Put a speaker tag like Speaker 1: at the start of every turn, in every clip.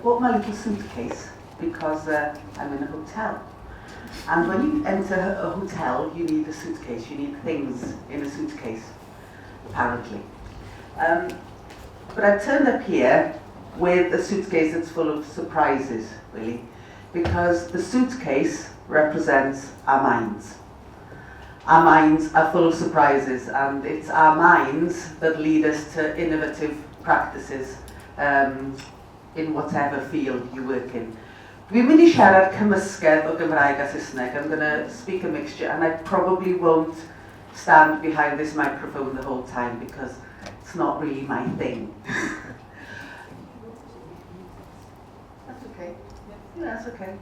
Speaker 1: bought my little suitcase because I'm in a hotel. And when you enter a hotel, you need a suitcase. You need things in a suitcase, apparently. But I turned up here with a suitcase that's full of surprises, really, because the suitcase represents our minds. Our minds are full of surprises, and it's our minds that lead us to innovative practices in whatever field you work in. Dwi'n mynd I siarad cymysgedd o Gymraeg a Saesneg. I'm going to speak a mixture, and I probably won't stand behind this microphone the whole time because it's not really my thing. That's okay. Yeah, that's okay.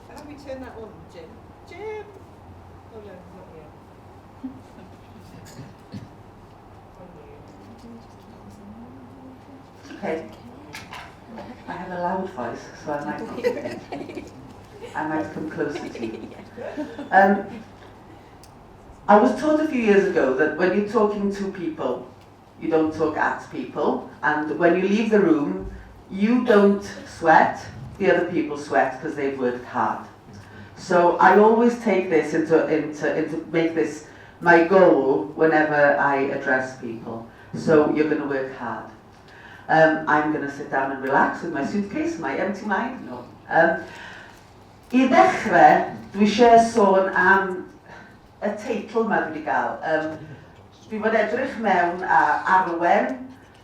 Speaker 2: How do we turn that on, Jim? Jim! Oh no, not yet.
Speaker 1: Okay. I have a loud voice, so I might come closer to you. I was taught a few years ago that when you're talking to people, you don't talk at people, and when you leave the room, you don't sweat, the other people sweat because they've worked hard. So I always take this into make this my goal whenever I address people. So you're going to work hard. I'm going to sit down and relax with my suitcase, my empty mind. No. I ddechrau, dwi eisiau sôn am y teitl ma dwi wedi gael. Dwi fod edrych mewn a arwen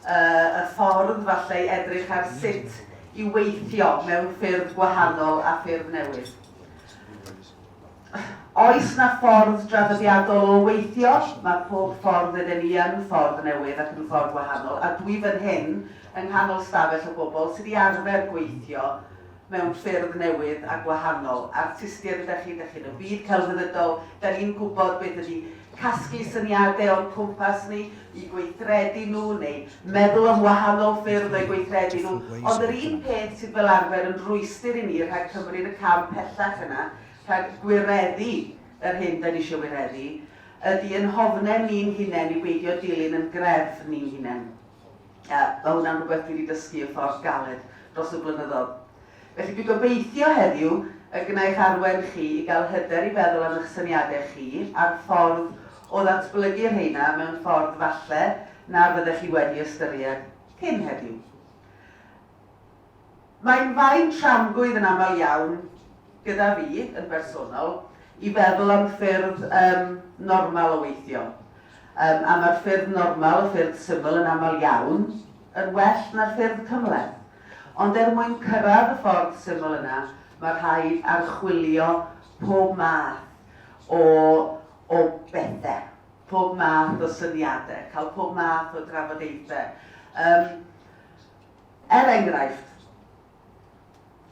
Speaker 1: y ffordd falle I edrych ar sut I weithio mewn ffyrdd gwahanol a ffyrdd newydd. Oes na ffordd draddodiadol o weithio, mae pob ffordd ydyn ni yn ffordd newydd ac yn ffordd gwahanol, a dwi fan hyn yng nghanol stafell o bobl sydd I arfer gweithio mewn ffyrdd newydd a gwahanol. Artistiaid ydych chi'n y byd celfyddydol, da ni'n gwybod beth ydy casglu syniadau o'n cwmpas ni I gweithredu nhw neu meddwl am wahanol ffyrdd o'i gweithredu nhw. Ond yr un peth sydd fel arfer yn rwystyr I ni rhag cymryd y cam pellach yna, rhag gwireddu yr hyn da ni eisiau wireddu, ydy yn hofnau ni'n hunain I beidio dilyn yn greff ni'n hunain. Mae hwnna'n rhywbeth dwi wedi dysgu y ffordd galed dros y blynyddoedd. Felly dwi'n gobeithio heddiw y gwneu'ch arwen chi I gael hyder I feddwl am eich syniadau chi a'r ffordd o ddatblygu'r rheina mewn ffordd falle na fyddech chi wedi ystyried cyn heddiw. Mae'n fain tramgwydd yn aml iawn gyda fi yn bersonol I feddwl am ffyrdd normal o weithio. A mae'r ffyrdd normal, y ffyrdd syml yn aml iawn, yn well na'r ffyrdd cymhleth. Ond mwyn cyrraedd y ffordd syml yna, mae rhaid archwilio pob math o bethau, pob math o syniadau, cael pob math o drafodaethau. Enghraifft,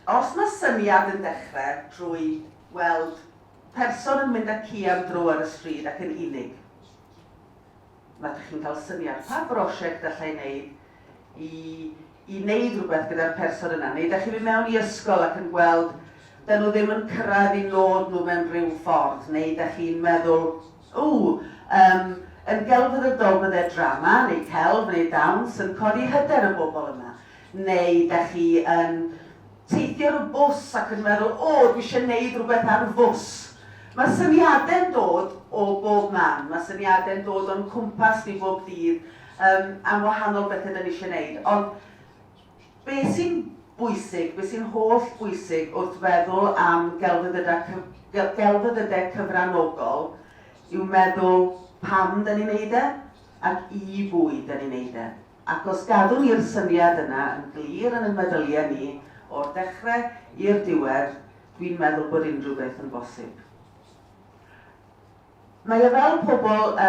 Speaker 1: os mae syniad yn dechrau trwy weld person yn mynd â ci am dro ar y stryd ac yn unig, mae chi'n cael syniad pa brosiect allai wneud I wneud rhywbeth gyda'r person yna. Neu ydych chi'n mynd mewn I ysgol ac yn gweld dyn nhw ddim yn cyrraedd I nod nhw mewn rhyw ffordd. Neu ydych chi'n meddwl, yn gelfyddydol bydde drama, neu celf, neu dawns, yn codi hyder y bobl yma. Neu ydych chi yn teithio ar y bws ac yn meddwl, dwi eisiau gwneud rhywbeth ar y fws. Mae syniadau'n dod o bob man, mae syniadau'n dod o'n cwmpas ni bob dydd am wahanol bethau dyn ni eisiau gwneud. Ond beth sy'n bwysig, beth sy'n holl bwysig wrth feddwl am gelfyddydau cyfranogol yw meddwl pam dyn ni'n neud ac I bwy dyn ni'n neud Ac os gadw ni'r syniad yna yn glir yn y meddyliau ni o'r dechrau i'r diwedd, dwi'n meddwl bod unrhyw beth yn bosib. Mae fel pobl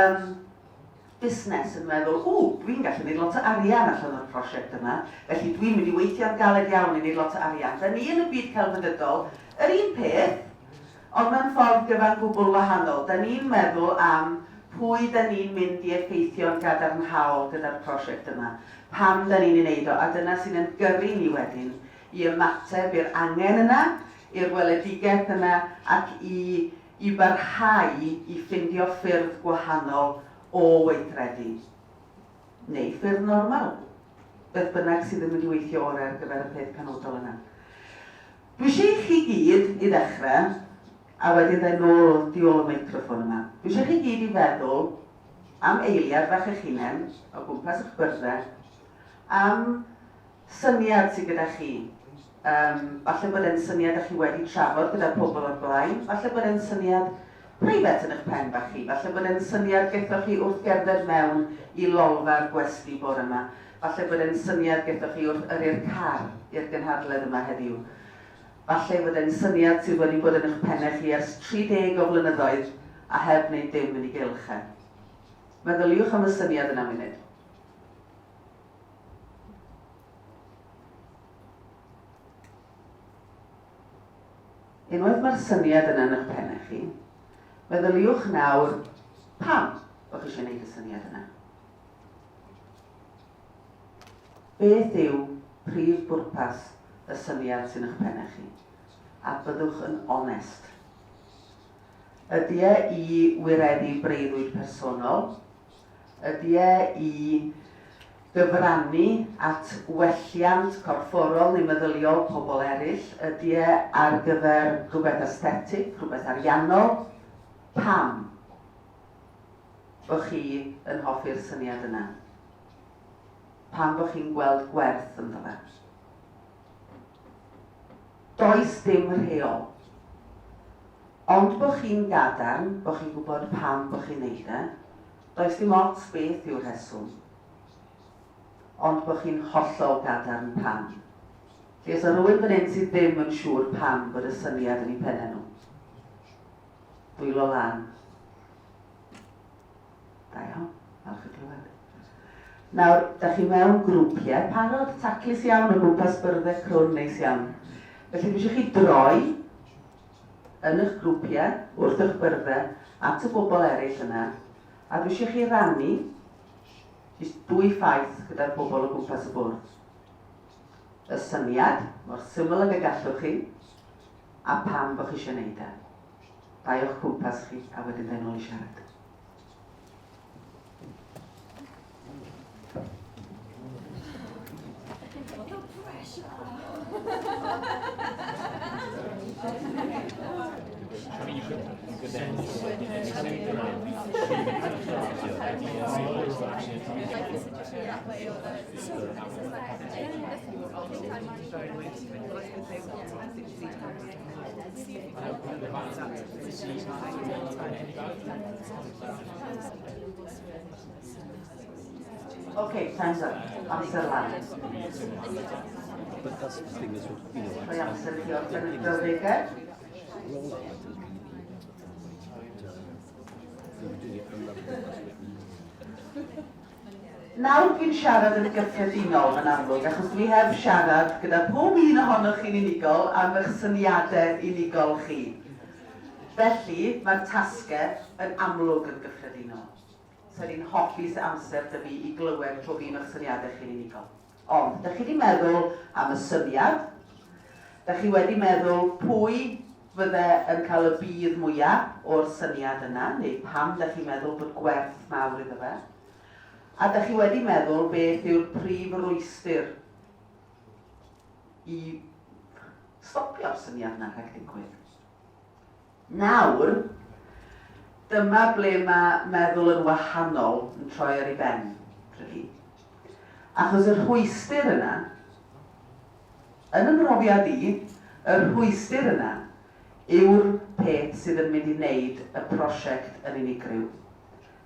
Speaker 1: busnes yn meddwl, dwi'n gallu gwneud lot o arian allan o'r prosiect yma, felly dwi'n mynd I weithio'n galed iawn I wneud lot o arian. Da ni yn y byd celfyddydol, yr un peth, ond mewn ffordd gyfan gwbl wahanol. Da ni'n meddwl am pwy da ni'n mynd I effeithio'n gadarnhaol gyda'r prosiect yma, pam da ni'n ei wneud o, a dyna sy'n yn gyrru ni wedyn I ymateb i'r angen yna, i'r weledigaeth yna, ac I barhau I ffindio ffyrdd gwahanol o weithredu. Neu ffyrdd normal. beth bynnag sydd yn mynd i weithio orau ar gyfer y peth penodol yna. Dwi eisiau i chi gyd i ddechrau, a wedyn dweud nôl di ôl y meicroffon yma. Dwi eisiau chi gyd i feddwl am eiliad fach eich hunain, o gwmpas eich byrdau, am syniad sydd gyda chi. Falle bod e'n syniad ych chi wedi trafod gyda pobl o'r blaen, falle bod e'n syniad preifat yn eich pen bach chi, falle bod e'n syniad gethoch chi wrth gerdded mewn i lolfa'r gwesty bore yma, falle bod e'n syniad gethoch chi wrth yrru'r car i'r gynhadledd yma heddiw. Falle bod e'n syniad sydd wedi bod yn eich pennau chi ers 30 o flynyddoedd a heb wneud dim yn ei gylch e. Meddyliwch am y syniad yna munud. Unwaith mae'r syniad yna yn eich pennau chi, meddyliwch nawr pam o'ch chi eisiau gwneud y syniad yna. Beth yw prif bwrpas y syniad sy'n eich pennau chi? A byddwch yn onest. Ydy e i wireddu breuddwyd personol? Ydy e i gyfrannu at welliant corfforol neu meddyliol pobl eraill? Ydy e ar gyfer rhywbeth aesthetig, rhywbeth ariannol? Pam o'ch chi yn hoffi'r syniad yna? Pam bo'ch chi'n gweld gwerth ynddo fe? Does dim rheol. Ond bo'ch chi'n gadarn, bo'ch chi'n gwybod pam bo'ch chi'n neud e, does dim ots beth yw'r rheswm. Ond bo'ch chi'n hollol gadarn pam. Felly os yna rhywun fan hyn sydd ddim yn siŵr pam bod y syniad yn ei pennau nhw. Dwylo lan. Da iawn, falch y glywed. Nawr, da chi mewn grwpiau, parod taclus iawn o gwmpas byrddau crwn neis iawn. Felly dwi eisiau chi droi yn eich grwpiau, wrth eich byrddau, at y bobl eraill yna, a dwi eisiau chi rannu jyst 2 ffaith gyda'r bobl o gwmpas y bwrdd. Y syniad, mor syml ag y gallwch chi, a pam bo'ch chi eisiau gwneud e. Dau o'ch cwmpas chi, a wedyn dyn nôl i siarad. Okay, time's up. Amser lan.
Speaker 3: But that's the thing is, you know,
Speaker 1: Rhoi amser i chi orffen y brawddegau. Nawr dwi'n siarad yn gyffredinol yn amlwg, achos dwi heb siarad gyda pob un ohonoch chi'n unigol am eich syniadau unigol chi. Felly, mae'r tasgau yn amlwg yn gyffredinol. So ni'n hoffi amser dy fi i glywed pob un o'ch syniadau chi'n unigol. Ond, da chi wedi meddwl am y syniad, da chi wedi meddwl pwy fydde yn cael y bydd mwyaf o'r syniad yna, neu pam da chi'n meddwl bod gwerth mawr iddo fe. A da chi wedi meddwl beth yw'r prif rwystyr i stopio'r syniad yna rhag digwydd. Nawr, dyma ble mae meddwl yn wahanol yn troi ar ei ben. Achos y rhwystyr yna, yn y mhrofiad i, y rhwystyr yna yw'r peth sydd yn mynd i wneud y prosiect yn unigryw.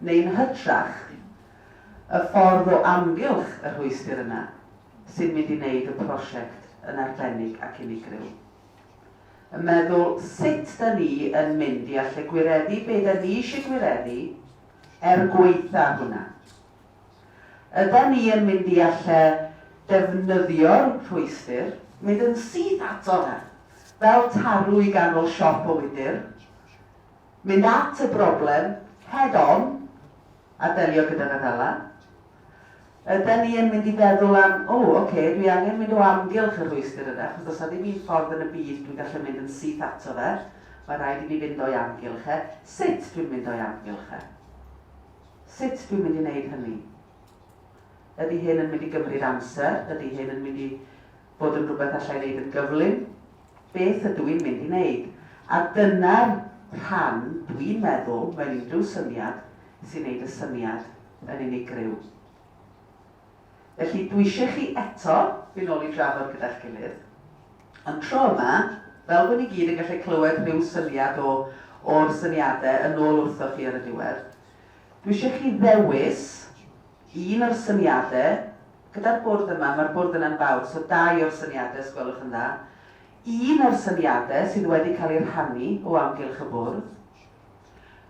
Speaker 1: Neu'n hytrach, y ffordd o amgylch y rhwystyr yna sy'n mynd i wneud y prosiect yn arbennig ac unigryw. Yn meddwl sut da ni yn mynd i allu gwireddu be da ni eisiau gwireddu gweitha hwnna. Yda ni yn mynd i allu defnyddio'r rhwystyr, mynd yn syth ato fe, fel tarw i ganol siop o wydyr, mynd at y broblem, head on, a delio gyda'r addala. Yda ni yn mynd i feddwl am, dwi angen mynd o amgylch y rhwystyr yna, achos os ydy mi'n ffordd yn y byd dwi'n gallu mynd yn syth ato fe, mae rhaid i ni fynd o'i amgylch e. Sut dwi'n mynd o'i amgylch e? Sut dwi'n mynd i wneud hynny? Ydy hyn yn mynd i gymryd amser? Ydy hyn yn mynd i bod yn rhywbeth allai wneud yn gyflym? Beth ydw i'n mynd i wneud? A dyna'r rhan, dwi'n meddwl, mewn unrhyw syniad, sy'n gwneud y syniad yn unigryw. Felly dwi eisiau chi eto, fi'n ôl i drafod gyda'ch gilydd, yn tro yma, fel bod ni gyd yn gallu clywed rhyw syniad o'r syniadau yn ôl wrthoch chi ar y diwedd, dwi eisiau chi ddewis un o'r syniadau, gyda'r bwrdd yma, mae'r bwrdd yna'n fawr, so 2 o'r syniadau, sgwelwch yn dda, un o'r syniadau sydd wedi cael ei rhannu o amgylch y bwrdd.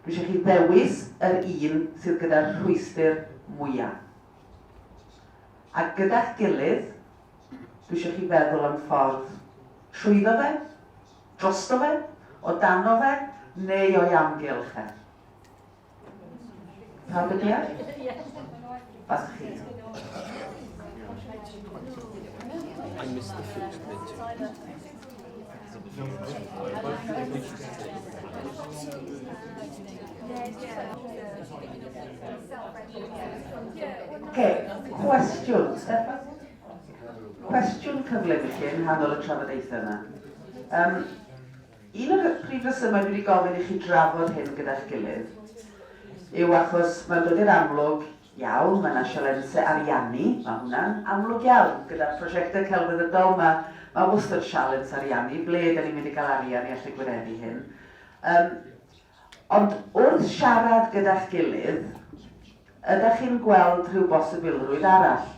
Speaker 1: Dwi eisiau chi ddewis yr un sydd gyda'r rhwystyr mwyaf. A gyda'ch gilydd, dwi eisiau chi feddwl am ffordd trwyddo fe, drosto fe, o dano fe, neu o'i amgylch e. Pawb yn deall? Bas chi.
Speaker 3: I missed the first bit.
Speaker 1: Okay, cwestiwn, Steffan? Cwestiwn cyflym i chi yn nghanol y trafodaethau yma. Un o'r prif resymau dwi wedi gofyn i chi drafod hyn gyda'ch gilydd yw achos mae'n dod i'r amlwg iawn, mae yna sialensau ariannu, mae hwnna'n amlwg iawn. Gyda'r prosiectau celfyddydol mae wastad sialens ariannu, ble da ni'n mynd i gael arian i allu gwireddu hyn. Ond wrth siarad gyda'ch gilydd, ydych chi'n gweld rhyw bosibilrwydd arall?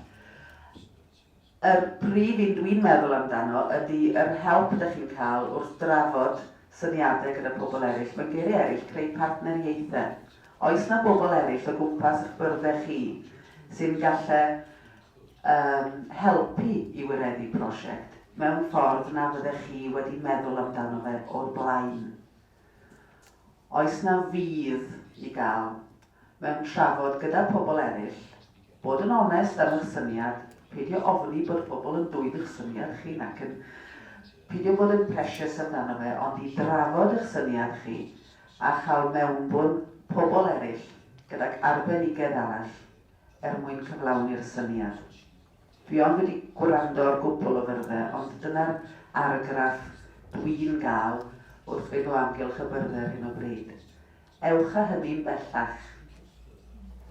Speaker 1: Yr prif un dwi'n meddwl amdano ydy yr help ydych chi'n cael wrth drafod syniadau gyda pobl eraill. Mae geiriau eraill creu partneriaethau. Oes na bobl eraill o gwmpas eich byrddau chi sy'n gallu helpu i wireddu prosiect mewn ffordd na fyddech chi wedi meddwl amdano fe o'r blaen. Oes na fydd i gael mewn trafod gyda pobl eraill, bod yn onest am eich syniad, peidio ofni bod pobl yn dwyd eich syniad chi nac yn peidio bod yn precious amdano fe, ond i drafod eich syniad chi a chael mewnbwn pobl eraill gydag arbenigedd arall mwyn cyflawni'r syniad. Dwi ond wedi gwrando ar gwbl o fyrdde, ond dyna'r argraff dwi'n gael wrth fynd o amgylch y byrddau ar hyn o bryd. Ewch â hynny'n bellach.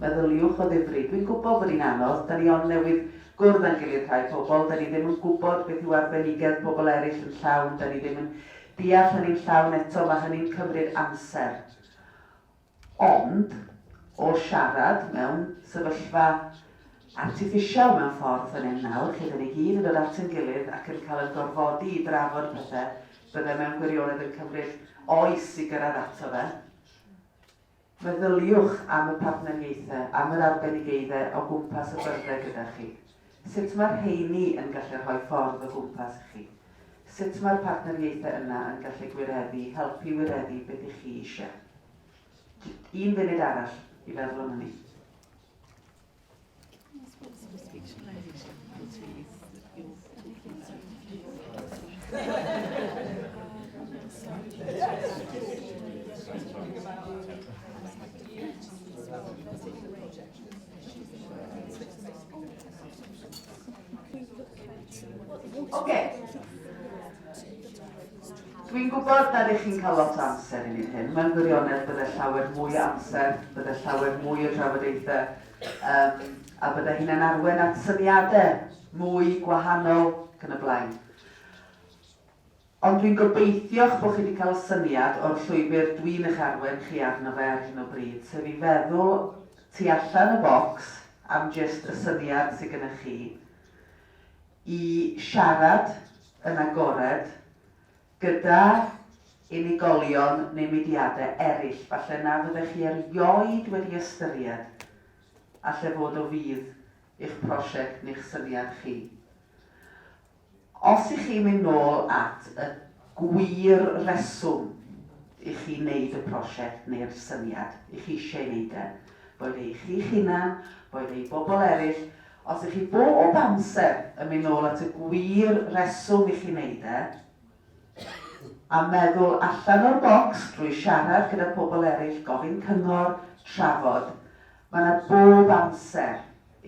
Speaker 1: Meddyliwch o ddifri. Dwi'n gwybod bod hi'n anodd, da ni ond newydd gwrdd yn gilydd rhai pobl, da ni ddim yn gwybod beth yw arbenigedd pobl eraill yn llawn, da ni ddim yn deall hynny'n llawn eto, mae hynny'n cymryd amser. Ond, o siarad mewn sefyllfa artiffisial mewn ffordd yn ein nawr, lle dyn ni gyd yn dod at yn gilydd ac yn cael yn gorfodi i drafod pethau, bydde mewn gwirionedd yn cymryd oes i gyrraedd ato fe. Meddyliwch am y partneriaethau, am yr arbenigeiddau o gwmpas y byrddau gyda chi. Sut mae'r rheini yn gallu rhoi ffordd o gwmpas chi? Sut mae'r partneriaethau yna yn gallu gwireddu, helpu wireddu beth i chi eisiau? Un funud arall i feddwl am hynny. Dwi'n gwybod nad ych chi'n cael lot o amser i wneud hyn. Mewn gwirionedd bydde llawer mwy o amser, bydde llawer mwy o trafodaethau, a bydde hyn yn arwen at syniadau mwy gwahanol yn y blaen. Ond dwi'n gobeithio'ch bod chi wedi cael syniad o'r llwybr dwi'n eich arwen chi arno fe ar hyn o bryd, sef i feddwl tu allan y bocs am jyst y syniad sydd gennych chi, i siarad yn agored gyda unigolion neu mudiadau eraill, falle na fyddech chi erioed wedi ystyried alle fod o fydd i'ch prosiect neu'ch syniad chi. Os ych chi'n mynd nôl at y gwir reswm i chi wneud y prosiect neu'r syniad, i chi eisiau wneud e, boed ei chi'ch hunan, boed ei bobl eraill, os ych chi bob amser yn mynd nôl at y gwir reswm i chi wneud e, a meddwl allan o'r bocs drwy siarad gyda pobl eraill, gofyn cyngor, trafod, mae yna bob amser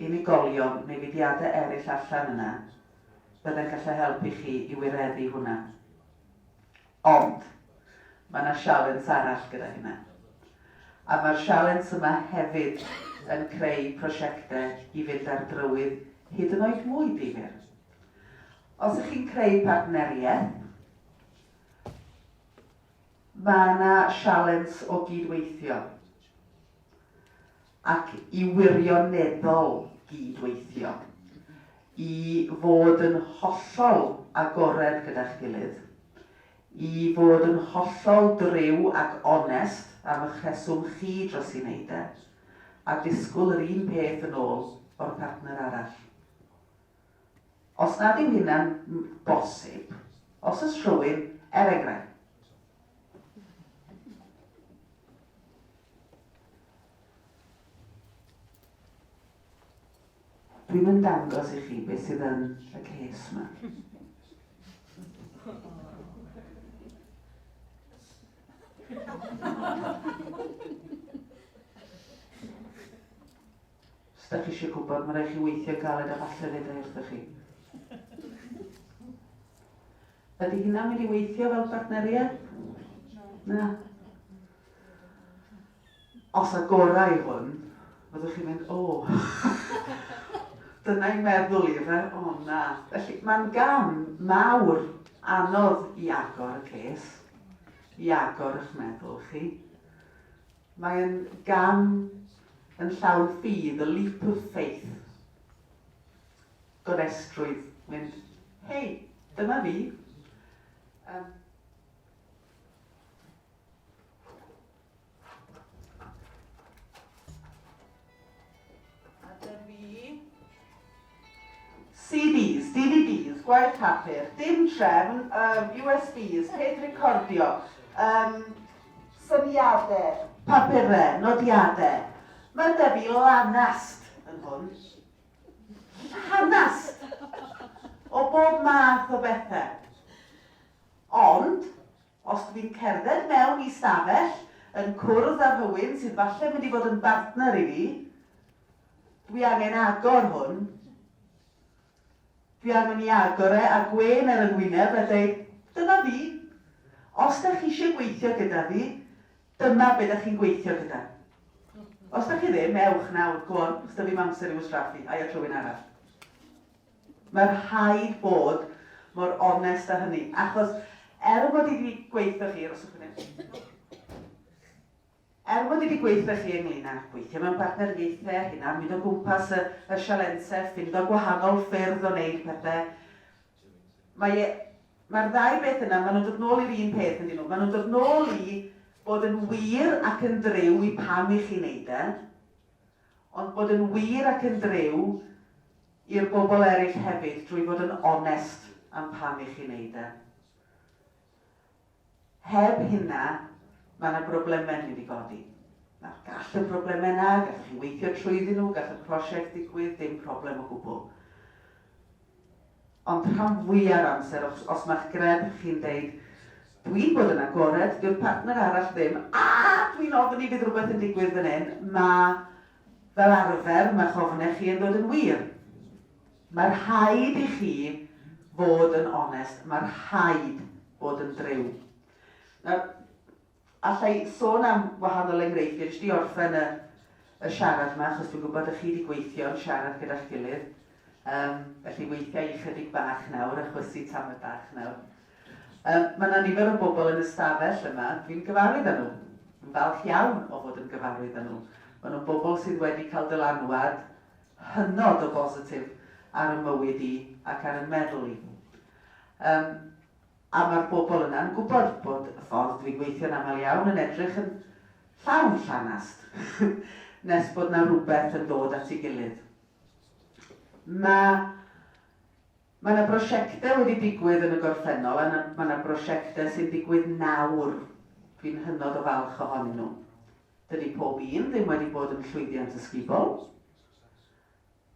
Speaker 1: unigolion neu fudiadau eraill allan yna, byddai'n gallu helpu chi i wireddu hwnna. Ond, mae yna sialens arall gyda hynna. A mae'r sialens yma hefyd yn creu prosiectau i fynd ar drywydd hyd yn oed mwy difyr. Os ydych chi'n creu partneriaeth, mae yna sialens o gydweithio ac i wirioneddol gydweithio, i fod yn hollol agored gyda'ch gilydd, i fod yn hollol driw ac onest am eich rheswm chi dros i wneud e, a disgwyl yr un peth yn ôl o'r partner arall. Os nad yw hynna'n bosib, os oes rhywun, enghraifft, dwi'n yn dangos i chi beth sydd yn y ces yma. Os da chi eisiau gwybod, mae rhaid chi weithio galed a falle fyd wrthych chi. Ydy hynna'n mynd i weithio fel partneriaeth? Na. Os agorau hwn, fyddwch chi'n mynd, dyna'n meddwl i fe, na. Felly mae'n gam mawr anodd i agor y ces, i agor eich meddwl chi. Mae'n gam yn llawn ffydd, y leap of faith. Gonestrwydd, mynd, hei, dyma fi. CDs, DVDs, gwaith papur, dim trefn, USBs, peth recordio, syniadau, papurau, nodiadau. Mae da fi lanast yn hwn. Lanast o bob math o bethau. Ond, os dwi'n cerdded mewn i stafell yn cwrdd â rhywun sydd falle mynd i fod yn bartner i fi, dwi angen agor hwn. Dwi angen i agor e a gwen ar y ngwyneb a dweud, dyma fi. Os da chi eisiau gweithio gyda fi, dyma beth da chi'n gweithio gyda. Os da chi ddim, ewch nawr, gwon, os da fi'n amser i'w straffu, a at rhywun arall. Mae'r rhaid bod mor onest â hynny, achos bod i wedi gweithio chi, bod i wedi gweithio chi ynglyn â gweithio mewn partneriaethau, hynna'n mynd o gwmpas y sialensau, ffind o gwahanol ffyrdd o wneud pethau. Mae'r ddau beth yna, maen nhw'n dod nôl i'r un peth yn dyn nhw. Maen nhw'n dod nôl i bod yn wir ac yn driw i pam i chi wneud e, ond bod yn wir ac yn driw i'r bobl eraill hefyd drwy fod yn onest am pam i chi wneud e. Heb hynna, mae yna broblemau yn mynd i godi. Gall y broblemau yna, gallwch chi weithio trwyddyn nhw, gall y prosiect digwydd, dim problem o gwbl. Ond rhan fwyaf amser, os mae'ch grefn chi'n deud, dwi'n bod yn agored, dyw'r partner arall ddim, dwi'n ofyn i fydd rhywbeth yn digwydd fan hyn, fel arfer, mae chofnau chi yn dod yn wir. Mae'r rhaid i chi fod yn onest, mae'r rhaid bod yn driw. Allai sôn am wahanol enghreifftiau, jyst i orffen y siarad yma, achos dwi'n gwybod ych chi wedi gweithio yn siarad gyda'r gilydd. Felly weithiau i chydig bach nawr, a chwysu tam y bach nawr. Mae yna nifer o bobl yn y stafell yma, dwi'n gyfarwydd â nhw. Yn falch iawn o fod yn gyfarwydd â nhw. Mae nhw'n bobl sydd wedi cael dylanwad hynod o bositif ar y mywyd i ac ar y meddwl i. A mae'r bobl yna'n gwybod bod y ffordd dwi'n gweithio'n aml iawn yn edrych yn llawn llanast, nes bod yna rhywbeth yn dod at ei gilydd. Mae yna brosiectau wedi digwydd yn y gorffennol, a mae yna brosiectau sy'n digwydd nawr. Dwi'n hynod o falch ohonyn nhw. Dydy pob un ddim wedi bod yn llwyddiant ysgubol.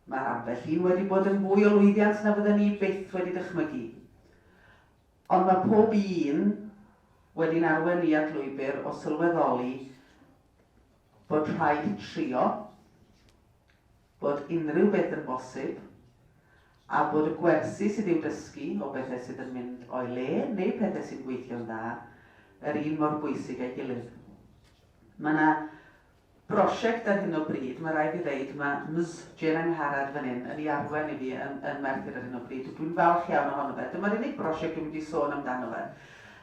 Speaker 1: Mae'r ambell un wedi bod yn fwy o lwyddiant na fydden ni byth wedi dychmygu. Ond mae pob un wedi'n arwen ni at lwybr o sylweddoli bod rhaid trio, bod unrhyw beth yn bosib, a bod y gwersi sydd i'w dysgu o bethau sydd yn mynd o'i le, neu pethau sy'n gweithio'n dda, yr un mor bwysig ei gilydd. Mae yna brosiect ar hyn o bryd, mae rhaid i ddeud, mae Jen Angharad fan hyn yn ei arwen i fi yn Menter ar hyn o bryd. Dwi'n falch iawn ohono fe. Dyma'r unig brosiect dwi'n mynd i sôn amdano fe.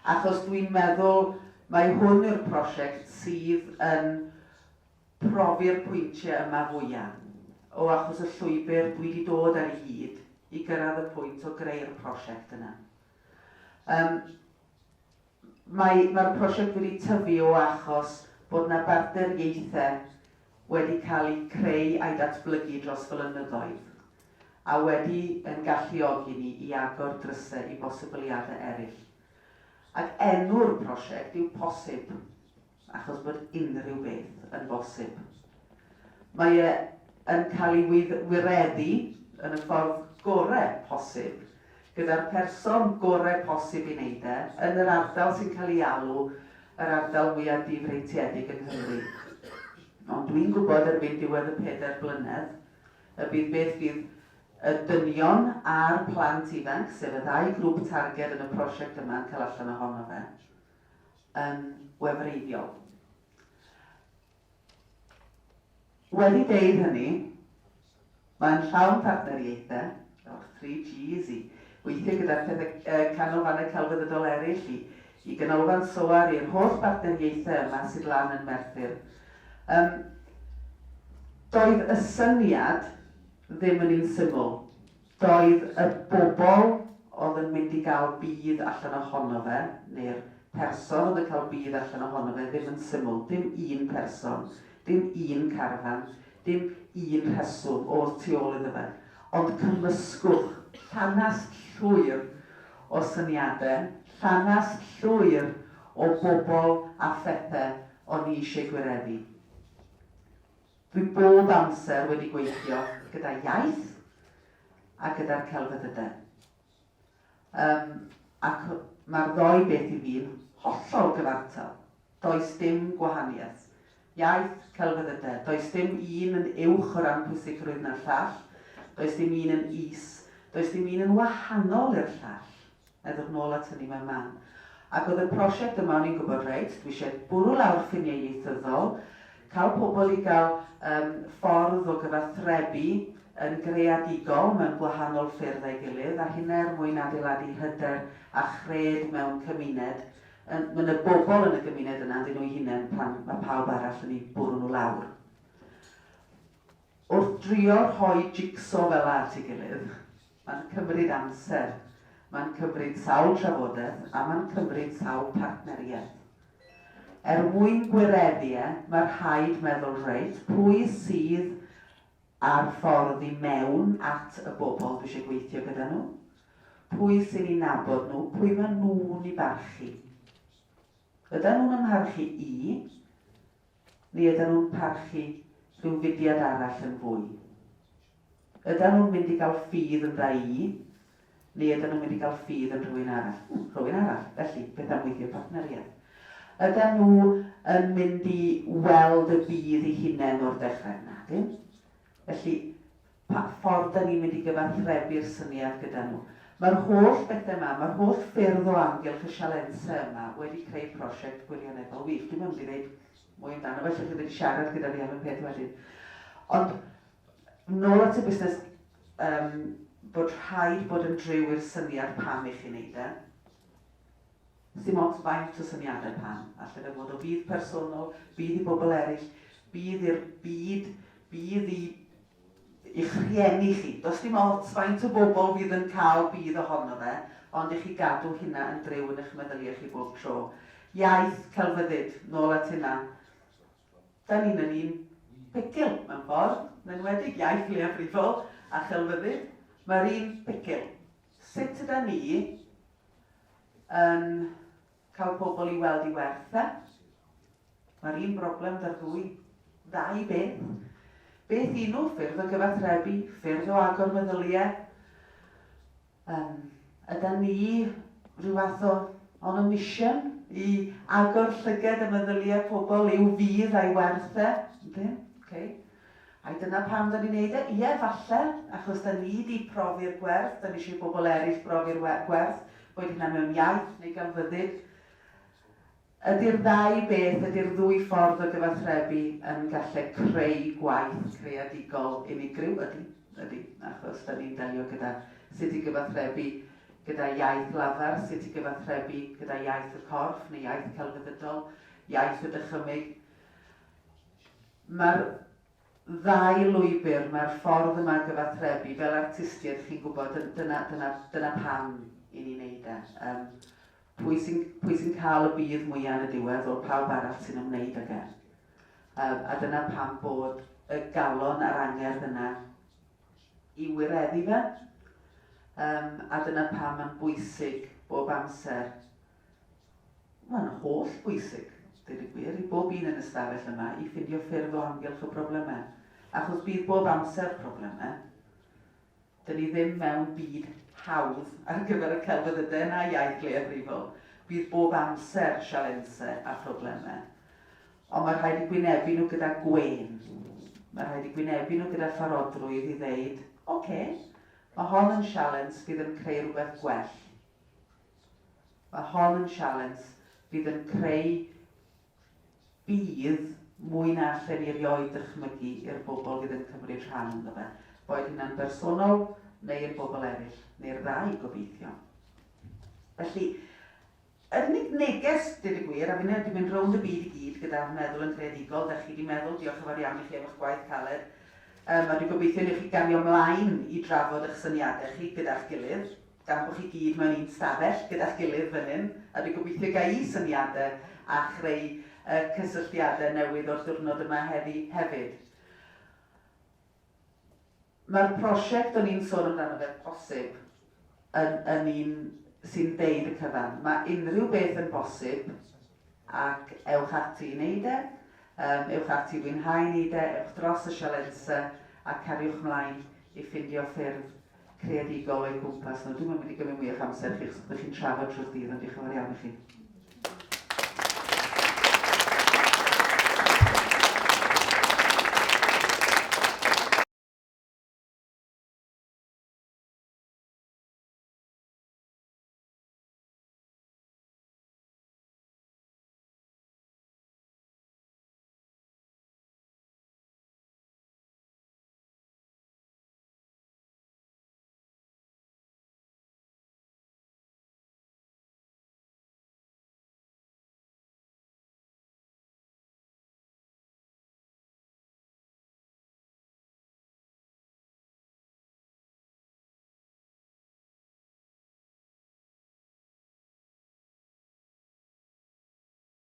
Speaker 1: Achos dwi'n meddwl mai hwn yw'r prosiect sydd yn profi'r pwyntiau yma fwyaf. O achos y llwybr dwi wedi dod ar ei hyd i gyrraedd y pwynt o greu'r prosiect yna. Mae'r prosiect wedi tyfu o achos bod yna bartneriaethau wedi cael eu creu a'i datblygu dros flynyddoedd a wedi yn galluogi ni i agor drysau i bosibiliadau eraill. Ac enw'r prosiect yw posib, achos bod unrhyw beth yn bosib. Mae yn cael ei wireddu yn y ffordd gorau posib, gyda'r person gorau posib i wneud yn yr ardal sy'n cael ei alw yr ardal mwyaf difreitiedig yng Nghymru. Ond dwi'n gwybod erbyn diwedd y 4 blynedd, y bydd beth fydd y dynion a'r plant ifanc, sef y ddau grŵp targed yn y prosiect yma yn cael allan ohono fe, yn wefreiddiol. Wedi deud hynny, mae'n llawn partneriaethau, o'r 3Gs i, weithio gyda'r pethau canolfannau celfyddydol eraill i ganolfan SOAR i'r holl partneriaethau yma sydd lan yn Merthyr. Doedd y syniad ddim yn un syml. Doedd y bobl oedd yn mynd i gael bydd allan ohono fe, neu'r person oedd yn cael bydd allan ohono fe, ddim yn syml. Dim un person, dim un carfan, dim un rheswm o'r tu ôl iddo fe. Ond cymysgwch llanast llwyr o syniadau, llanast llwyr o bobl a phethau o'n i eisiau gwireddu. Dwi bob amser wedi gweithio gyda Iaith a gyda'r celfyddydau. Ac mae'r ddoi beth i fi'n hollol gyfartal. Does dim gwahaniaeth. Iaith, celfyddydau. Does dim un yn uwch o ran pwysigrwydd na'r llall. Does dim un yn is. Does dim un yn wahanol i'r llall. Edrych nôl at hynny mewn man. Ac oedd y prosiect yma, o'n i'n gwybod reit, dwi eisiau bwrw lawr ffiniau ieithyddol, cael pobl i gael ffordd o gyfathrebu yn greadigol mewn gwahanol ffyrdd ei gilydd, a hynna mwyn adeiladu hyder a chred mewn cymuned. Mae'n y bobl yn y gymuned yna, dyn nhw'i hunain pan mae pawb arall yn ei bwrw nhw lawr. Wrth drio rhoi jigsaw fel at ei gilydd, mae'n cymryd amser, mae'n cymryd sawl trafodaeth a mae'n cymryd sawl partneriaeth. Mwyn gwireddiau, mae'r rhaid meddwl reit, pwy sydd ar ffordd i mewn at y bobl dwi eisiau gweithio gyda nhw, pwy sy'n ei nabod nhw, pwy mae nhw'n ei barchu. Ydyn nhw'n ymharchu i, neu ydyn nhw'n parchu rhyw fudiad arall yn fwy. Ydyn nhw'n mynd i gael ffydd yn dda i, neu ydyn nhw'n mynd i gael ffydd yn rhywun arall. Rhywun arall, felly, beth am weithio partneriaeth. Ydyn nhw yn mynd i weld y bydd eu hunain o'r dechrau yna, dim? Felly, pa ffordd da ni'n mynd i gyfathrebu'r syniad gyda nhw. Mae'r holl bethau yma, mae'r holl ffyrdd o amgylch y sialensau yma wedi creu prosiect gwirioneddol wych. Dwi'n mynd i ddweud mwy amdano fe, lle chi wedi siarad gyda fi am y peth wedyn. Ond, nôl at y busnes, bod rhaid bod yn driw i'r syniad pam i chi wneud e. Dim ond faint o syniadau pam. Allen y fod o fydd personol, bydd i bobl eraill, bydd i'r byd, bydd i'ch rhieni chi. Does dim ots faint o bobl fydd yn cael bydd ohono fe, ond i chi gadw hynna yn driw yn eich meddyliau chi bob tro. Iaith, celfyddyd, nôl at hynna. Da ni'n yn un picil mewn ffordd, yn enwedig iaith leiafrifol a chelfyddyd. Mae'r un picil. Sut ydyn ni yn cael pobl i weld i werthau? Mae'r un broblem da'r ddwy. Ddau beth. Beth un nhw? Ffyrdd o gyfathrebu, ffyrdd o agor meddyliau. Ydyn ni rhyw fath on a mission i agor llyged y meddyliau pobl i'w fydd a'i werthau? Okay. A dyna pam da ni'n neud e? Ie, falle, achos da ni di profi'r gwerth, da ni eisiau bobl eraill profi'r gwerth, boed hynna mewn iaith neu gan fyddyd. Ydy'r ddau beth, ydy'r ddwy ffordd o gyfathrebu yn gallu creu gwaith creadigol unigryw? Ydy, achos da ni'n delio gyda sut i gyfathrebu gyda iaith lafar, sut i gyfathrebu gyda iaith y corff neu iaith celfyddydol, iaith y dychymyg. Mae'r ddau lwybr, mae'r ffordd yma gyfathrebu, fel artistiaid chi'n gwybod, dyna pam i ni'n neud e. Pwy sy'n cael y bydd mwyaf yn y diwedd o pawb arall sy'n ymwneud ag e. A dyna pam bod y galon a'r angerdd yna i wireddu fe. A dyna pam mae'n bwysig bob amser. Mae'n holl bwysig, dweud y gwir, i bob un yn y stafell yma i ffindio ffyrdd o amgylch o broblemau. Achos bydd bob amser broblemau. Dyn ni ddim mewn byd hawdd ar gyfer y celfyddydau na iaith leiafrifol. Bydd bob amser sialensau a problemau. Ond mae rhaid i gwynebu nhw gyda gwen. Mae rhaid i gwynebu nhw gyda pharodrwydd i ddeud, oce, mae hon yn sialens fydd yn creu rhywbeth gwell. Mae hon yn sialens fydd yn creu bydd mwy na allan i rioed dychmygu i'r bobl fydd yn cymryd rhan ynddo fe. Boed hynna'n bersonol neu yn bobl eraill, neu'r ddau gobeithio. Felly, yr unig neges, dweud y gwir, a fi'n mynd rownd y byd i gyd gyda meddwl yn creadigol, da chi wedi meddwl, diolch yn fawr iawn i chi am eich gwaith caled, a dwi'n gobeithio i chi gario ymlaen i drafod eich syniadau chi gyda'ch gilydd, gan bod chi gyd mewn un stafell gyda'ch gilydd fan hyn, a dwi'n gobeithio gai syniadau a chreu cysylltiadau newydd o'r diwrnod yma hefyd. Mae'r prosiect o'n i'n sôn amdano fe posib yn un sy'n deud y cyfan. Mae unrhyw beth yn bosib ac ewch ati i wneud e, ewch ati i fwynhau i wneud e, ewch dros y sialensau a cariwch mlaen i ffindio ffyrdd creadigol o'i gwmpas. Dwi'n mynd i gymryd mwy o'ch amser chi, os ydych chi'n trafod trwy'r dydd, ond diolch yn fawr iawn i chi.